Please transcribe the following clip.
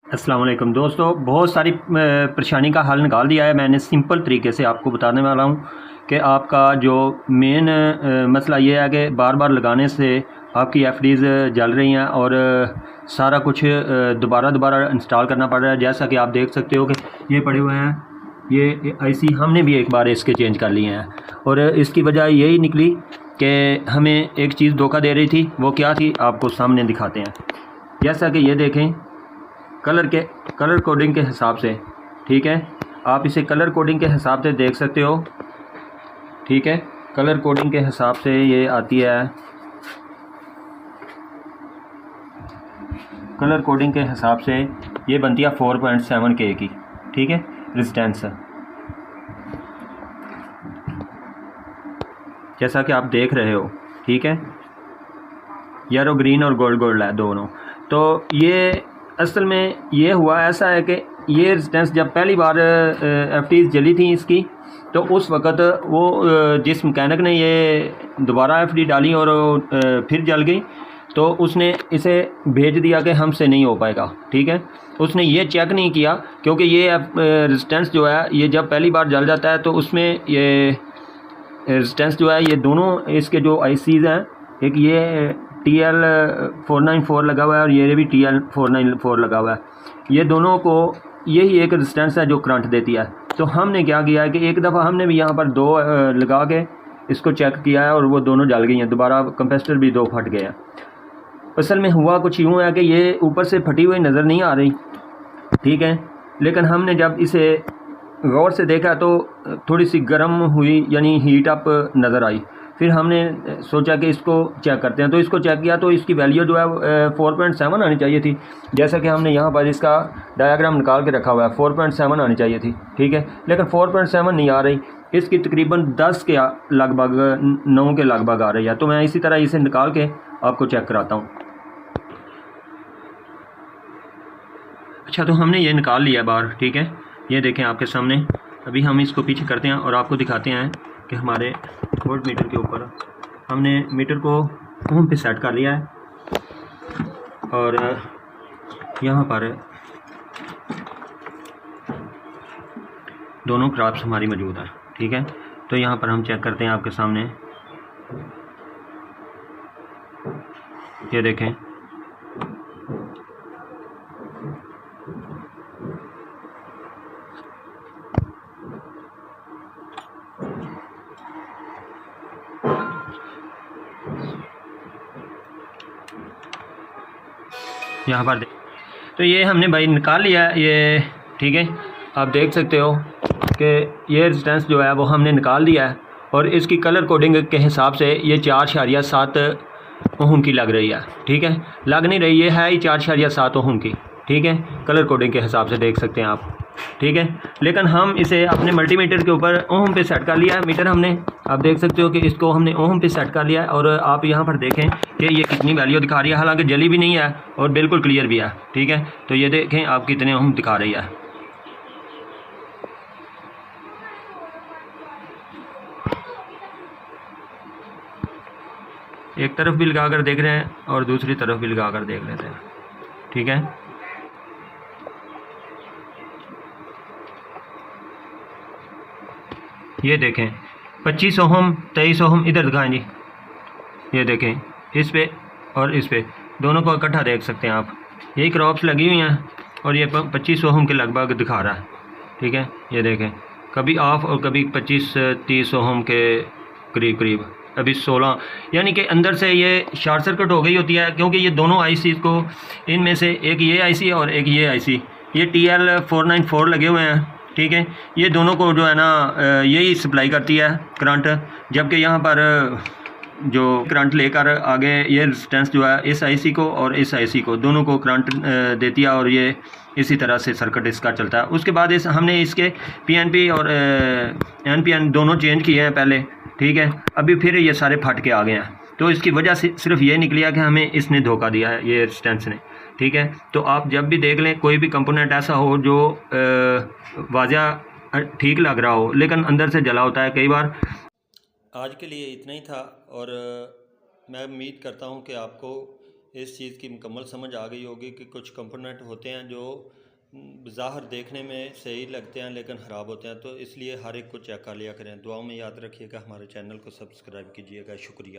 अस्सलाम वालेकुम दोस्तों, बहुत सारी परेशानी का हल निकाल दिया है मैंने। सिंपल तरीके से आपको बताने वाला हूँ कि आपका जो मेन मसला ये है कि बार बार लगाने से आपकी एफडीज़ जल रही हैं और सारा कुछ दोबारा इंस्टॉल करना पड़ रहा है। जैसा कि आप देख सकते हो कि ये पड़े हुए हैं, ये आईसी हमने भी एक बार इसके चेंज कर लिए हैं और इसकी वजह यही निकली कि हमें एक चीज़ धोखा दे रही थी। वो क्या थी, आपको सामने दिखाते हैं। जैसा कि ये देखें, कलर कोडिंग के हिसाब से, ठीक है, आप इसे कलर कोडिंग के हिसाब से देख सकते हो। ठीक है, कलर कोडिंग के हिसाब से ये आती है, कलर कोडिंग के हिसाब से ये बनती है 4.7K की। ठीक है, रेजिस्टेंस जैसा कि आप देख रहे हो। ठीक है, येलो ग्रीन और गोल्ड है दोनों। तो ये असल में ये हुआ ऐसा है कि ये रेजिस्टेंस जब पहली बार एफडीज़ जली थी इसकी, तो उस वक़्त वो जिस मैकेनिक ने ये दोबारा एफडी डाली और फिर जल गई, तो उसने इसे भेज दिया कि हमसे नहीं हो पाएगा। ठीक है, उसने ये चेक नहीं किया, क्योंकि ये रेजिस्टेंस जो है ये जब पहली बार जल जाता है तो उसमें ये रेजिस्टेंस जो है, ये दोनों इसके जो आईसीज़ हैं, एक ये TL494 लगा हुआ है और ये भी TL494 लगा हुआ है, ये दोनों को यही एक रेजिस्टेंस है जो करंट देती है। तो हमने क्या किया है कि एक दफ़ा हमने भी यहाँ पर दो लगा के इसको चेक किया है और वो दोनों जल गई हैं। दोबारा कैपेसिटर भी दो फट गए हैं। असल में हुआ कुछ यूँ है कि ये ऊपर से फटी हुई नज़र नहीं आ रही, ठीक है, लेकिन हमने जब इसे गौर से देखा तो थोड़ी सी गर्म हुई, यानी हीट अप नज़र आई। फिर हमने सोचा कि इसको चेक करते हैं, तो इसको चेक किया तो इसकी वैल्यू जो है 4.7 आनी चाहिए थी। जैसा कि हमने यहाँ पर इसका डायग्राम निकाल के रखा हुआ है, 4.7 आनी चाहिए थी। ठीक है, लेकिन 4.7 नहीं आ रही, इसकी तकरीबन 10 के लगभग, 9 के लगभग आ रही है। तो मैं इसी तरह इसे निकाल के आपको चेक कराता हूँ। अच्छा, तो हमने ये निकाल लिया बाहर। ठीक है, ये देखें आपके सामने। अभी हम इसको पीछे करते हैं और आपको दिखाते हैं कि हमारे वोल्ट मीटर के ऊपर हमने मीटर को ओम पे सेट कर लिया है और यहाँ पर दोनों ग्राफ्स हमारी मौजूद है। ठीक है, तो यहाँ पर हम चेक करते हैं आपके सामने। ये देखें, यहाँ पर तो ये हमने भाई निकाल लिया है ये। ठीक है, आप देख सकते हो कि ये रेजिस्टेंस जो है वो हमने निकाल दिया है और इसकी कलर कोडिंग के हिसाब से ये 4.7 ओम की लग रही है। ठीक है, लग नहीं रही, ये है ही 4.7 ओम की। ठीक है, कलर कोडिंग के हिसाब से देख सकते हैं आप। ठीक है, लेकिन हम इसे अपने मल्टीमीटर के ऊपर ओम पे सेट कर लिया है मीटर हमने। आप देख सकते हो कि इसको हमने ओम पे सेट कर लिया है और आप यहाँ पर देखें कि ये कितनी वैल्यू दिखा रही है। हालांकि जली भी नहीं है और बिल्कुल क्लियर भी है। ठीक है, तो ये देखें आप कितने ओम दिखा रही है। एक तरफ भी लगा कर देख रहे हैं और दूसरी तरफ भी लगा कर देख लेते हैं। ठीक है, ये देखें 25 ओम, 23 ओम इधर दिखाएं जी। ये देखें, इस पे और इस पे दोनों को इकट्ठा देख सकते हैं आप। यही क्रॉप्स लगी हुई हैं और ये 25 ओम के लगभग दिखा रहा है। ठीक है, ये देखें, कभी ऑफ और कभी 25-30 ओम के करीब, अभी 16, यानी कि अंदर से ये शॉर्ट सर्किट हो गई होती है, क्योंकि ये दोनों आईसी को, इनमें से एक ये आईसी और एक ये आईसी, ये TL494 लगे हुए हैं। ठीक है, ये दोनों को जो है ना यही सप्लाई करती है करंट, जबकि यहाँ पर जो करंट लेकर आगे ये रेजिस्टेंस जो है इस आईसी को और इस आईसी को, दोनों को करंट देती है और ये इसी तरह से सर्किट इसका चलता है। उसके बाद हमने इसके PNP और NPN दोनों चेंज किए हैं पहले। ठीक है, अभी फिर ये सारे फट के आ गए हैं। तो इसकी वजह से सिर्फ ये निकलिया कि हमें इसने धोखा दिया है, ये रेजिस्टेंस ने। ठीक है, तो आप जब भी देख लें कोई भी कंपोनेंट ऐसा हो जो वाज़ा ठीक लग रहा हो लेकिन अंदर से जला होता है कई बार। आज के लिए इतना ही था और मैं उम्मीद करता हूँ कि आपको इस चीज़ की मुकम्मल समझ आ गई होगी कि कुछ कंपोनेंट होते हैं जो ज़ाहिर देखने में सही लगते हैं लेकिन ख़राब होते हैं, तो इसलिए हर एक को चेक कर लिया करें। दुआओं में याद रखिएगा, हमारे चैनल को सब्सक्राइब कीजिएगा। शुक्रिया।